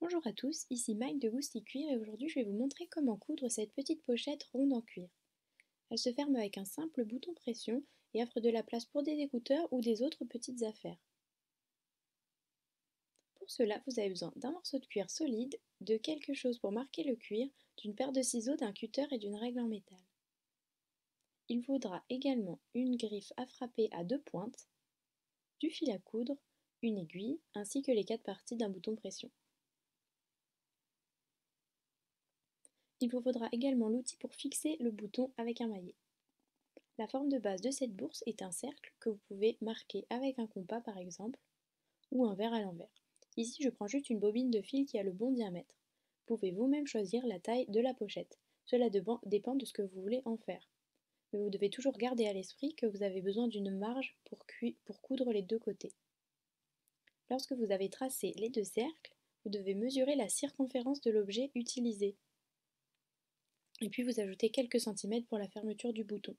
Bonjour à tous, ici Mike de Gousty Cuir et aujourd'hui je vais vous montrer comment coudre cette petite pochette ronde en cuir. Elle se ferme avec un simple bouton pression et offre de la place pour des écouteurs ou des autres petites affaires. Pour cela, vous avez besoin d'un morceau de cuir solide, de quelque chose pour marquer le cuir, d'une paire de ciseaux, d'un cutter et d'une règle en métal. Il faudra également une griffe à frapper à deux pointes, du fil à coudre, une aiguille ainsi que les quatre parties d'un bouton pression. Il vous faudra également l'outil pour fixer le bouton avec un maillet. La forme de base de cette bourse est un cercle que vous pouvez marquer avec un compas par exemple, ou un verre à l'envers. Ici je prends juste une bobine de fil qui a le bon diamètre. Vous pouvez vous-même choisir la taille de la pochette. Cela dépend de ce que vous voulez en faire. Mais vous devez toujours garder à l'esprit que vous avez besoin d'une marge pour coudre les deux côtés. Lorsque vous avez tracé les deux cercles, vous devez mesurer la circonférence de l'objet utilisé. Et puis vous ajoutez quelques centimètres pour la fermeture du bouton.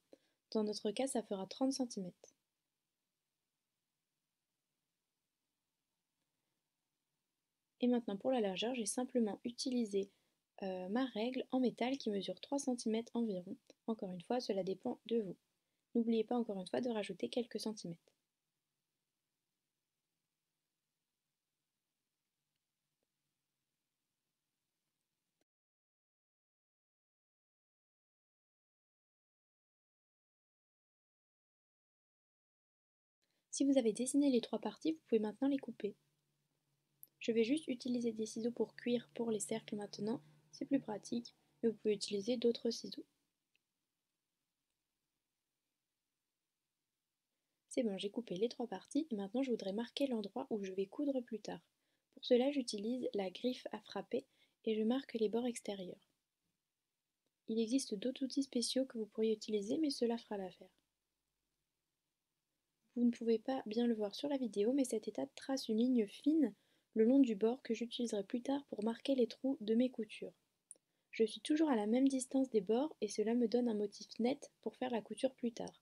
Dans notre cas, ça fera 30 centimètres. Et maintenant pour la largeur, j'ai simplement utilisé ma règle en métal qui mesure 3 centimètres environ. Encore une fois, cela dépend de vous. N'oubliez pas encore une fois de rajouter quelques centimètres. Si vous avez dessiné les trois parties, vous pouvez maintenant les couper. Je vais juste utiliser des ciseaux pour cuire pour les cercles maintenant, c'est plus pratique, mais vous pouvez utiliser d'autres ciseaux. C'est bon, j'ai coupé les trois parties et maintenant je voudrais marquer l'endroit où je vais coudre plus tard. Pour cela, j'utilise la griffe à frapper et je marque les bords extérieurs. Il existe d'autres outils spéciaux que vous pourriez utiliser, mais cela fera l'affaire. Vous ne pouvez pas bien le voir sur la vidéo, mais cette étape trace une ligne fine le long du bord que j'utiliserai plus tard pour marquer les trous de mes coutures. Je suis toujours à la même distance des bords et cela me donne un motif net pour faire la couture plus tard.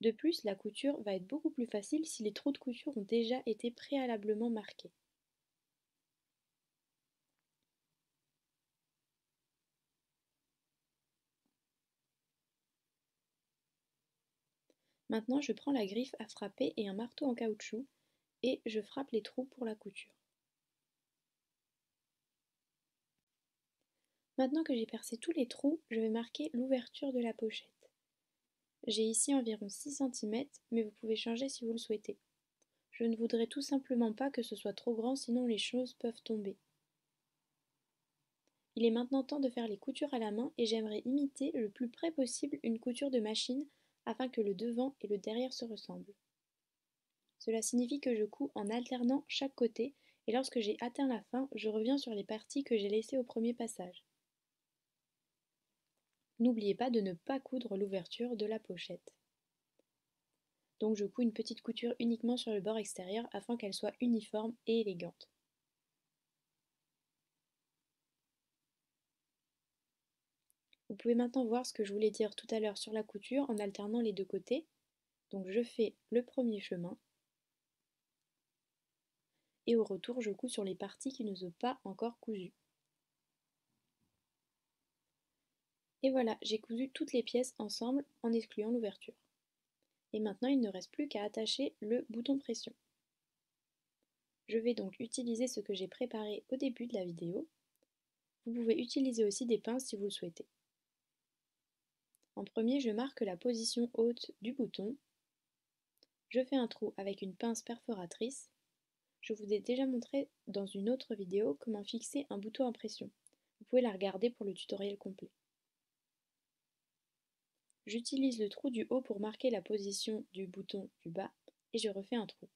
De plus, la couture va être beaucoup plus facile si les trous de couture ont déjà été préalablement marqués. Maintenant, je prends la griffe à frapper et un marteau en caoutchouc et je frappe les trous pour la couture. Maintenant que j'ai percé tous les trous, je vais marquer l'ouverture de la pochette. J'ai ici environ 6 centimètres, mais vous pouvez changer si vous le souhaitez. Je ne voudrais tout simplement pas que ce soit trop grand, sinon les choses peuvent tomber. Il est maintenant temps de faire les coutures à la main et j'aimerais imiter le plus près possible une couture de machine afin que le devant et le derrière se ressemblent. Cela signifie que je couds en alternant chaque côté et lorsque j'ai atteint la fin, je reviens sur les parties que j'ai laissées au premier passage. N'oubliez pas de ne pas coudre l'ouverture de la pochette. Donc je couds une petite couture uniquement sur le bord extérieur afin qu'elle soit uniforme et élégante. Vous pouvez maintenant voir ce que je voulais dire tout à l'heure sur la couture en alternant les deux côtés. Donc je fais le premier chemin et au retour je couds sur les parties qui ne sont pas encore cousues. Et voilà, j'ai cousu toutes les pièces ensemble en excluant l'ouverture. Et maintenant il ne reste plus qu'à attacher le bouton pression. Je vais donc utiliser ce que j'ai préparé au début de la vidéo. Vous pouvez utiliser aussi des pinces si vous le souhaitez. En premier, je marque la position haute du bouton. Je fais un trou avec une pince perforatrice. Je vous ai déjà montré dans une autre vidéo comment fixer un bouton à pression. Vous pouvez la regarder pour le tutoriel complet. J'utilise le trou du haut pour marquer la position du bouton du bas et je refais un trou.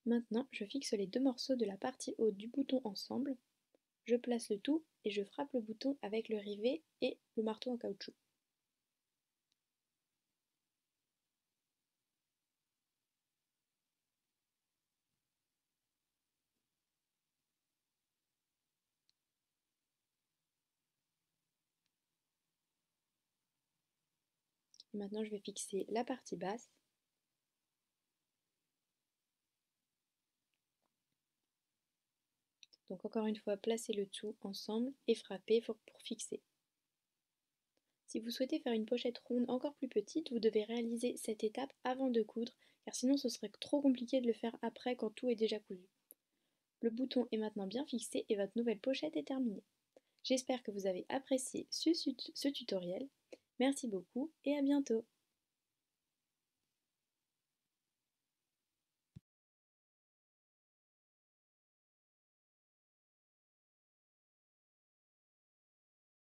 Maintenant, je fixe les deux morceaux de la partie haute du bouton ensemble. Je place le tout et je frappe le bouton avec le rivet et le marteau en caoutchouc. Et maintenant je vais fixer la partie basse. Donc encore une fois, placez le tout ensemble et frappez pour fixer. Si vous souhaitez faire une pochette ronde encore plus petite, vous devez réaliser cette étape avant de coudre, car sinon ce serait trop compliqué de le faire après quand tout est déjà cousu. Le bouton est maintenant bien fixé et votre nouvelle pochette est terminée. J'espère que vous avez apprécié ce tutoriel. Merci beaucoup et à bientôt.